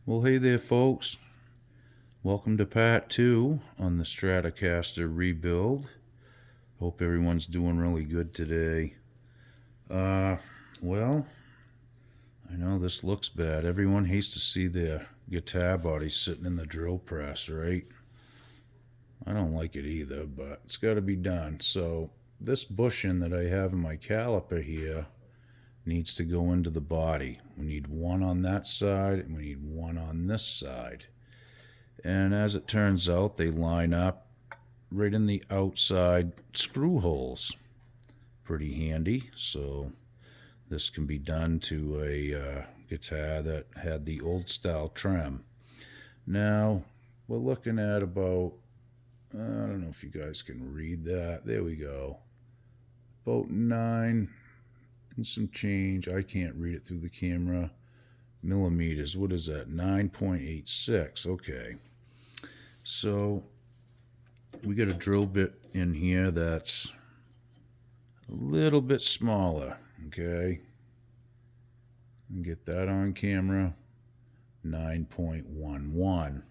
Well, hey there, folks. Welcome to part 2 on the Stratocaster rebuild. Hope everyone's doing really good today. Well, I know this looks bad. Everyone hates to see their guitar body sitting in the drill press, right? I don't like it either, but it's got to be done. So this bushing that I have in my caliper here needs to go into the body. We need one on that side and we need one on this side. And as it turns out, they line up right in the outside screw holes. Pretty handy. So this can be done to a guitar that had the old style trem. Now we're looking at about, I don't know if you guys can read that. There we go. About 9 and some change. I can't read it through the camera. Millimeters. What is that? 9.86. Okay. So we got a drill bit in here that's a little bit smaller. Okay. And get that on camera. 9.11,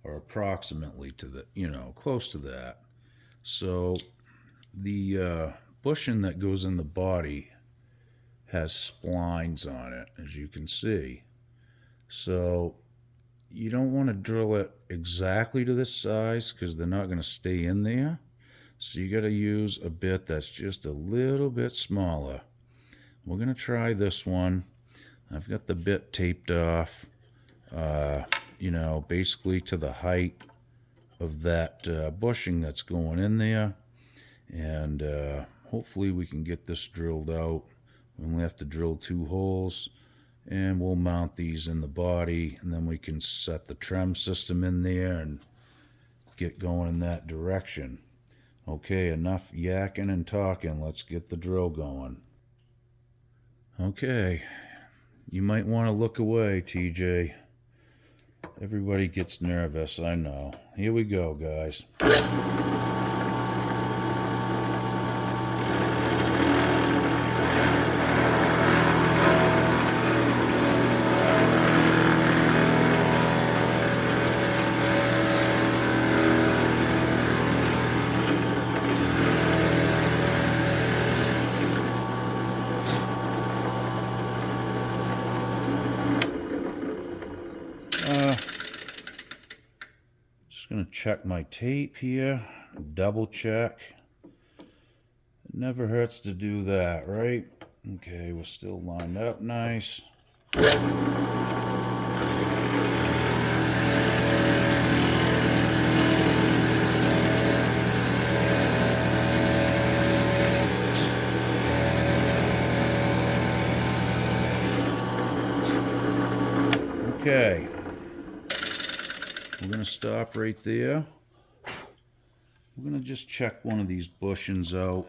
or approximately to the, close to that. So the bushing that goes in the body has splines on it, as you can see. So you don't want to drill it exactly to this size because they're not going to stay in there. So you got to use a bit that's just a little bit smaller. We're going to try this one. I've got the bit taped off, basically to the height of that bushing that's going in there. And hopefully we can get this drilled out. We only have to drill 2 holes. And we'll mount these in the body, and then we can set the trem system in there and get going in that direction. Okay, enough yakking and talking. Let's get the drill going. Okay, you might want to look away, TJ. Everybody gets nervous, I know. Here we go, guys. Just going to check my tape here, double check. It never hurts to do that, right? Okay, we're still lined up nice. Okay. We're going to stop right there. We're going to just check one of these bushings out.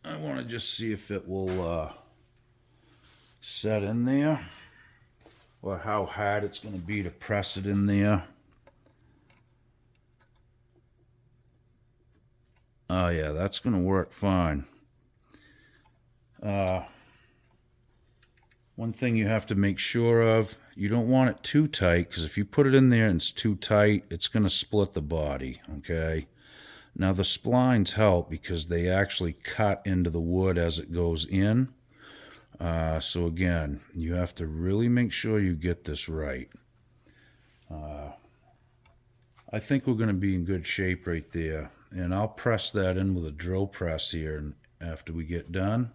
I want to just see if it will set in there, or how hard it's going to be to press it in there. Oh yeah, that's going to work fine. One thing you have to make sure of, you don't want it too tight, because if you put it in there and it's too tight, it's going to split the body, okay? Now the splines help because they actually cut into the wood as it goes in. So again, you have to really make sure you get this right. I think we're going to be in good shape right there. And I'll press that in with a drill press here after we get done.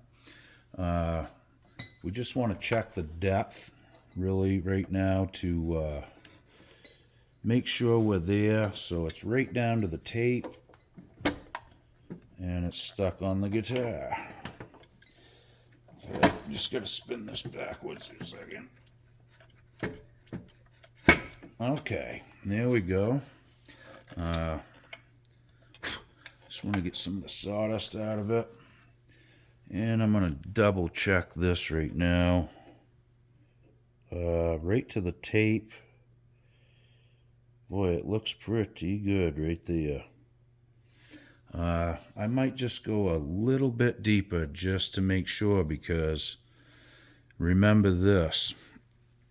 We just want to check the depth really right now to make sure we're there. So it's right down to the tape and it's stuck on the guitar. Okay, I'm just going to spin this backwards for a second. Okay, there we go. Just want to get some of the sawdust out of it. And I'm going to double check this right now. Right to the tape. Boy, it looks pretty good right there. I might just go a little bit deeper just to make sure, because remember this.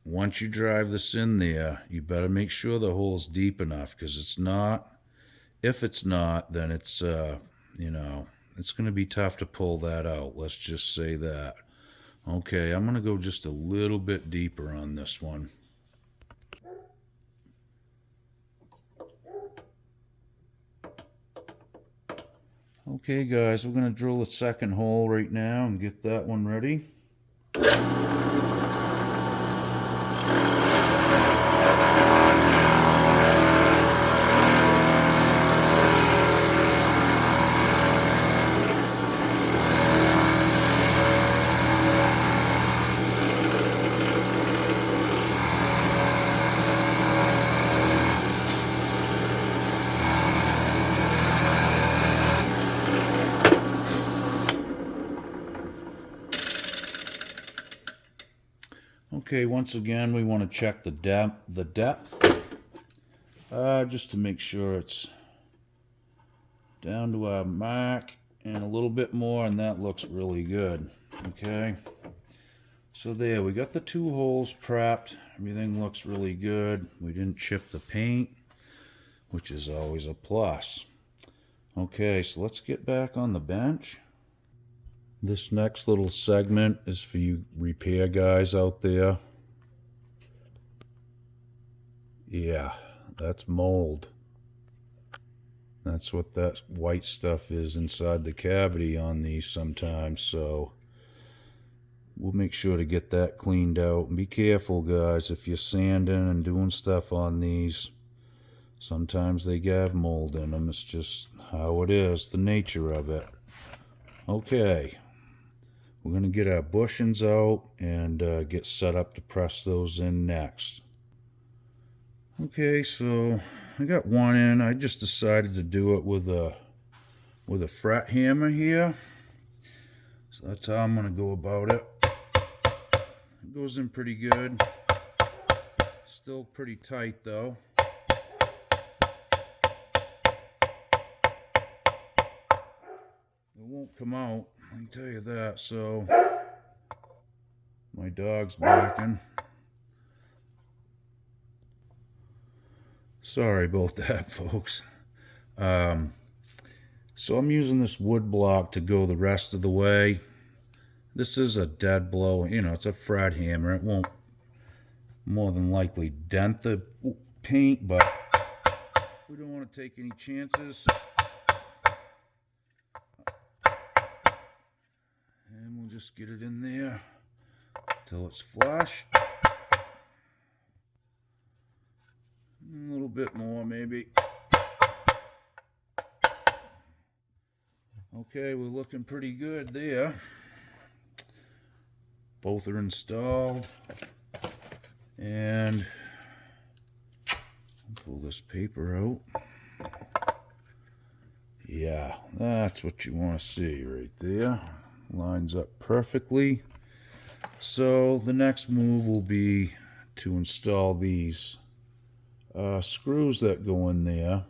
once you drive this in there, you better make sure the hole's deep enough, because it's not. If it's not, then it's, you know, it's going to be tough to pull that out. Let's just say that. Okay, I'm going to go just a little bit deeper on this one. Okay, guys, we're going to drill a second hole right now and get that one ready. Okay, once again, we want to check the depth, just to make sure it's down to our mark and a little bit more, and that looks really good. Okay, so there, we got the 2 holes prepped. Everything looks really good. We didn't chip the paint, which is always a plus. Okay, so let's get back on the bench. This next little segment is for you repair guys out there. Yeah, that's mold. That's what that white stuff is inside the cavity on these sometimes, so we'll make sure to get that cleaned out. And be careful, guys, if you're sanding and doing stuff on these. Sometimes they have mold in them. It's just how it is, the nature of it. Okay. We're going to get our bushings out and get set up to press those in next. Okay, so I got one in. I just decided to do it with a fret hammer here. So that's how I'm going to go about it. It goes in pretty good. Still pretty tight though. It won't come out, I can tell you that. So my dog's barking. Sorry about that, folks. So I'm using this wood block to go the rest of the way. This is a dead blow, you know, it's a fret hammer. It won't more than likely dent the paint, but we don't want to take any chances. And we'll just get it in there till it's flush. A little bit more, maybe. Okay, we're looking pretty good there. Both are installed. And pull this paper out. Yeah, that's what you want to see right there. Lines up perfectly. So the next move will be to install these screws that go in there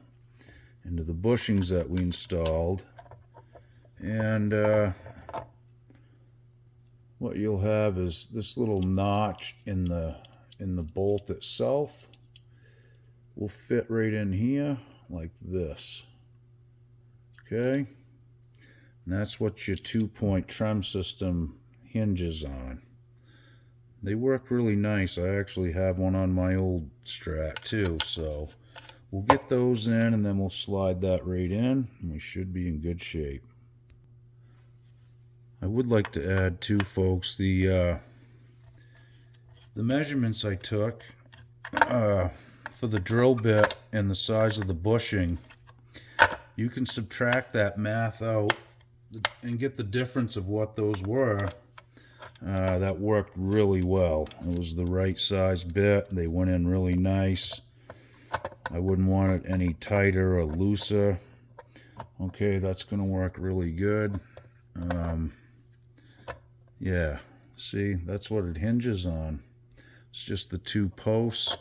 into the bushings that we installed. And what you'll have is this little notch in the bolt itself will fit right in here like this. Okay, and that's what your 2-point trem system hinges on. They work really nice. I actually have one on my old Strat too, so we'll get those in and then we'll slide that right in and we should be in good shape. I would like to add too, folks, the measurements I took for the drill bit and the size of the bushing. You can subtract that math out and get the difference of what those were. That worked really well. It was the right size bit. They went in really nice. I wouldn't want it any tighter or looser. Okay, that's going to work really good. Yeah, see, that's what it hinges on. It's just the 2 posts,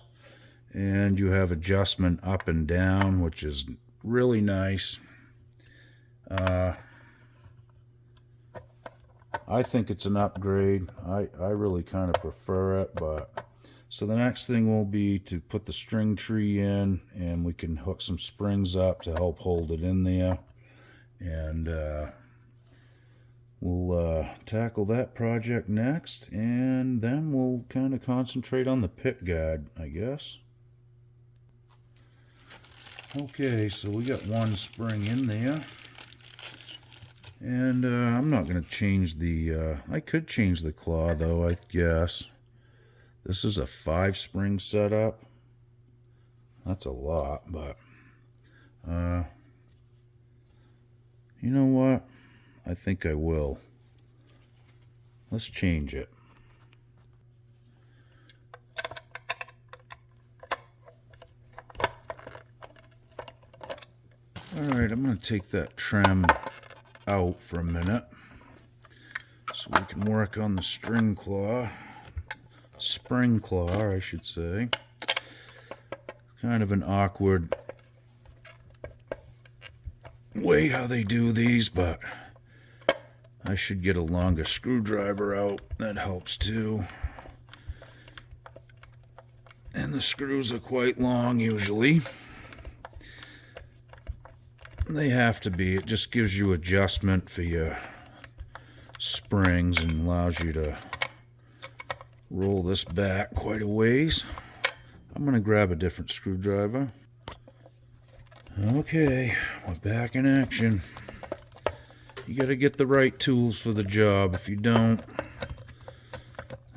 and you have adjustment up and down, which is really nice. I think it's an upgrade. I really kind of prefer it, but So the next thing will be to put the string tree in, and we can hook some springs up to help hold it in there. And we'll tackle that project next, and then we'll kind of concentrate on the pit guard, I guess. Okay, so we got one spring in there. And I'm not going to change the, I could change the claw though, I guess. This is a 5-spring setup. That's a lot, but you know what? I think I will. Let's change it. Alright, I'm going to take that trem out for a minute so we can work on the spring claw, I should say. Kind of an awkward way how they do these, but I should get a longer screwdriver out. That helps too. And the screws are quite long usually. They have to be. It just gives you adjustment for your springs and allows you to roll this back quite a ways. I'm going to grab a different screwdriver. Okay, we're back in action. You got to get the right tools for the job. If you don't,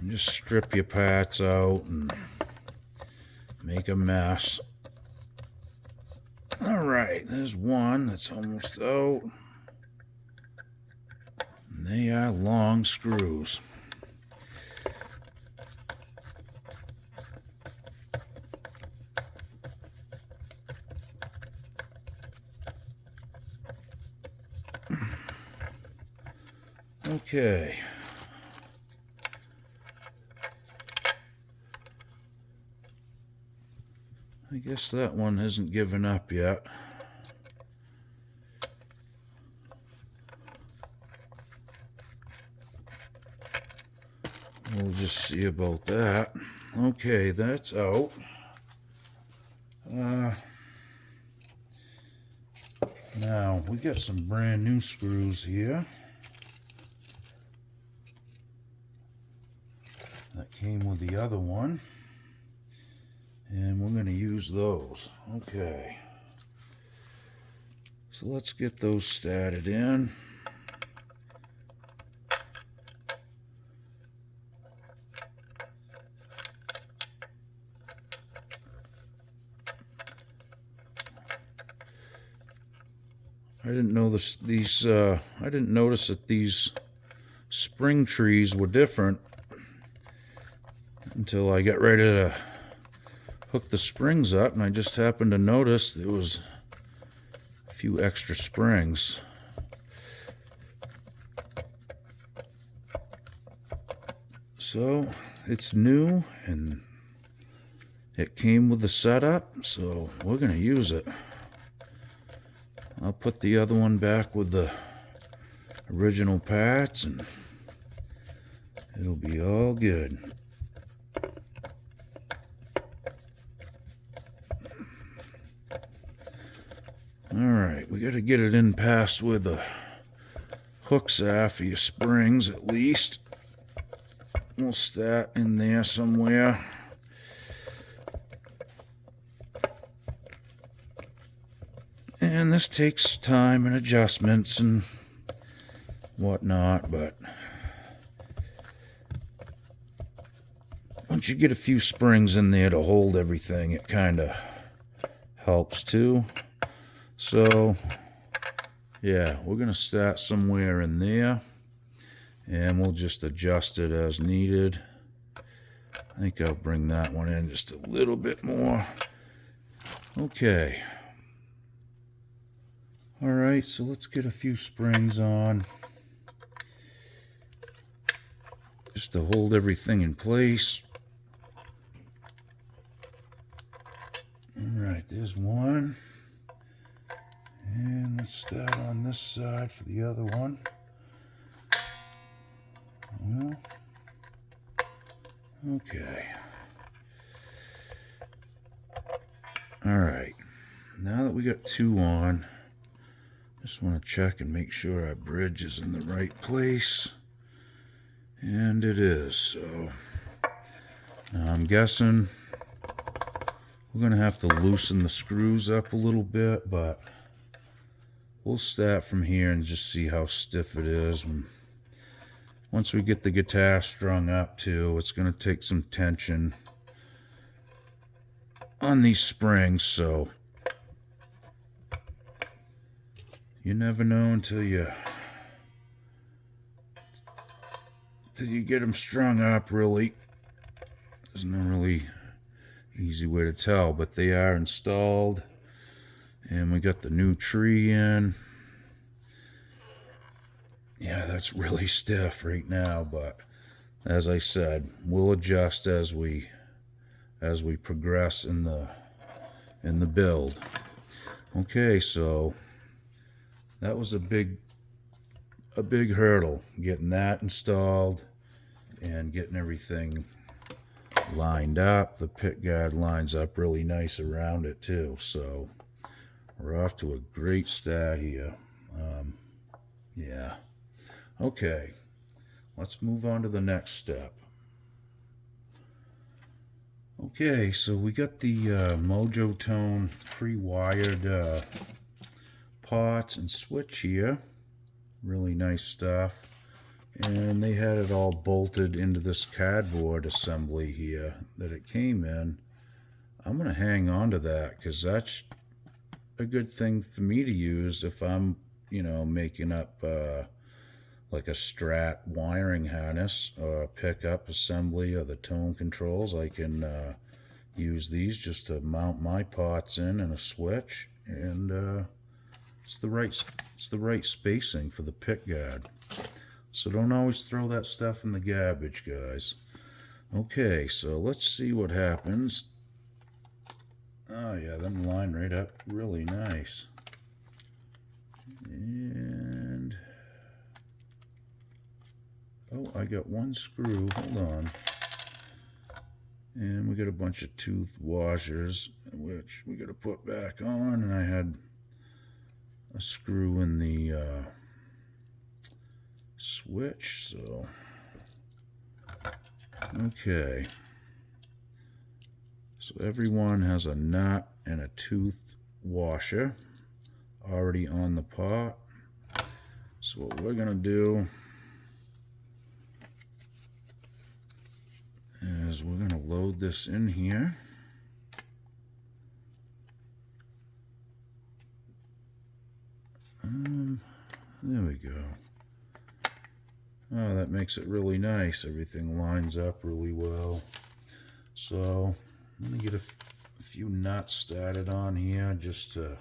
just strip your parts out and make a mess. Alright, there's one that's almost out. And they are long screws. Okay. I guess that one hasn't given up yet. We'll just see about that. Okay, that's out. Now, we got some brand new screws here. That came with the other one. And we're going to use those. Okay. So let's get those started in. I didn't notice that these spring trees were different until I got ready to hook the springs up, and I just happened to notice there was a few extra springs. So it's new and it came with the setup, so we're going to use it. I'll put the other one back with the original parts and it'll be all good. Alright, we got to get it in past where the hooks are for your springs at least. We'll start in there somewhere. And this takes time and adjustments and whatnot, but once you get a few springs in there to hold everything, it kind of helps too. So, yeah, we're going to start somewhere in there, and we'll just adjust it as needed. I think I'll bring that one in just a little bit more. Okay. Alright, so let's get a few springs on, just to hold everything in place. Alright, there's one. And let's start on this side for the other one. Well, okay. Alright, now that we got 2 on, just want to check and make sure our bridge is in the right place. And it is, so I'm guessing we're going to have to loosen the screws up a little bit, but we'll start from here and just see how stiff it is. And once we get the guitar strung up too, it's going to take some tension on these springs, so you never know until you get them strung up, really. There's no really easy way to tell, but they are installed, and we got the new tree in. Yeah, that's really stiff right now, but as I said, we'll adjust as we progress in the build. Okay, so that was a big hurdle, getting that installed and getting everything lined up. The pick guard lines up really nice around it too, so we're off to a great start here. Yeah. Okay, let's move on to the next step. Okay, so we got the MOJO tone pre-wired pots and switch here. Really nice stuff. And they had it all bolted into this cardboard assembly here that it came in. I'm going to hang on to that because that's a good thing for me to use if I'm, making up like a Strat wiring harness or a pickup assembly or the tone controls. I can use these just to mount my pots in and a switch, and it's the right spacing for the pick guard. So don't always throw that stuff in the garbage, guys. Okay, so let's see what happens. Oh yeah, them line right up really nice. And oh, I got one screw, hold on. And we got a bunch of tooth washers, which we got to put back on, and I had a screw in the switch, so okay. So everyone has a nut and a tooth washer already on the pot. So what we're gonna do is we're gonna load this in here. There we go. Oh, that makes it really nice. Everything lines up really well. So I'm gonna get a few nuts started on here just to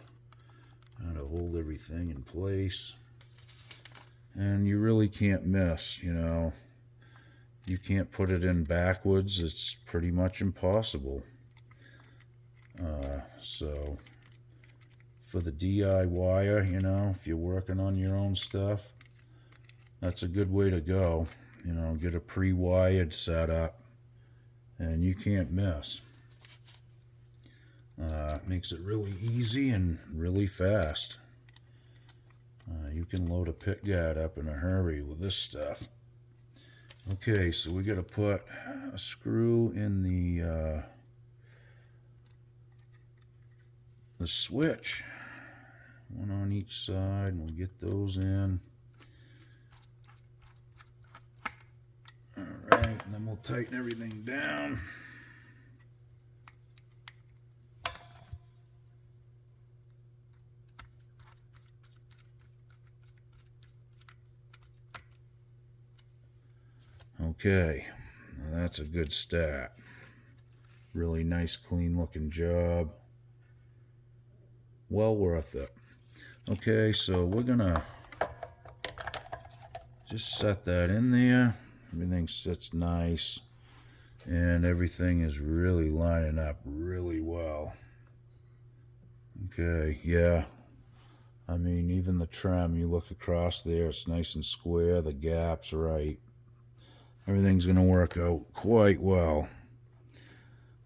kind of hold everything in place. And you really can't miss, You can't put it in backwards. It's pretty much impossible. So for the DIYer, if you're working on your own stuff, that's a good way to go. Get a pre-wired setup, and you can't miss. Makes it really easy and really fast. You can load a pick guard up in a hurry with this stuff. Okay, so we got to put a screw in the switch, one on each side, and we'll get those in. Alright, and then we'll tighten everything down. Okay, now that's a good start. Really nice, clean looking job. Well worth it. Okay, so we're gonna just set that in there. Everything sits nice, and everything is really lining up really well. Okay, yeah. I mean, even the trim, you look across there, it's nice and square, the gap's right. Everything's going to work out quite well.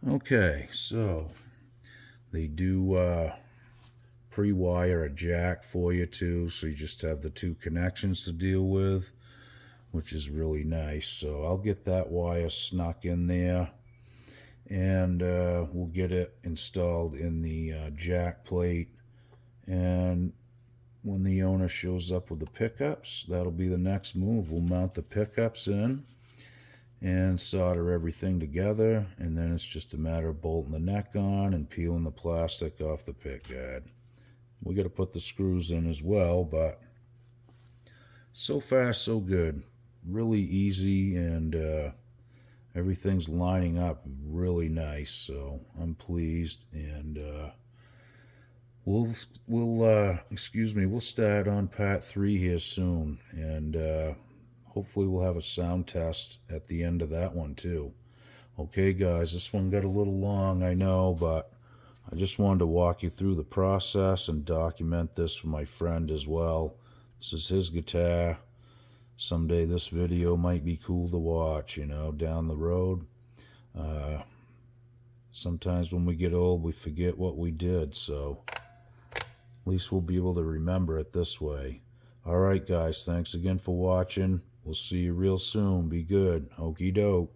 Okay, so They do pre-wire a jack for you too, so you just have the 2 connections to deal with, which is really nice. So I'll get that wire snuck in there, and we'll get it installed in the jack plate. And when the owner shows up with the pickups, that'll be the next move. We'll mount the pickups in and solder everything together, and then it's just a matter of bolting the neck on and peeling the plastic off the pick guard. We got to put the screws in as well, but so far so good. Really easy, and everything's lining up really nice, so I'm pleased. And we'll start on part 3 here soon, and hopefully we'll have a sound test at the end of that one too. Okay guys, this one got a little long, I know, but I just wanted to walk you through the process and document this for my friend as well. This is his guitar. Someday this video might be cool to watch, you know, down the road. Sometimes when we get old, we forget what we did, so at least we'll be able to remember it this way. Alright guys, thanks again for watching. We'll see you real soon. Be good. Okie doke.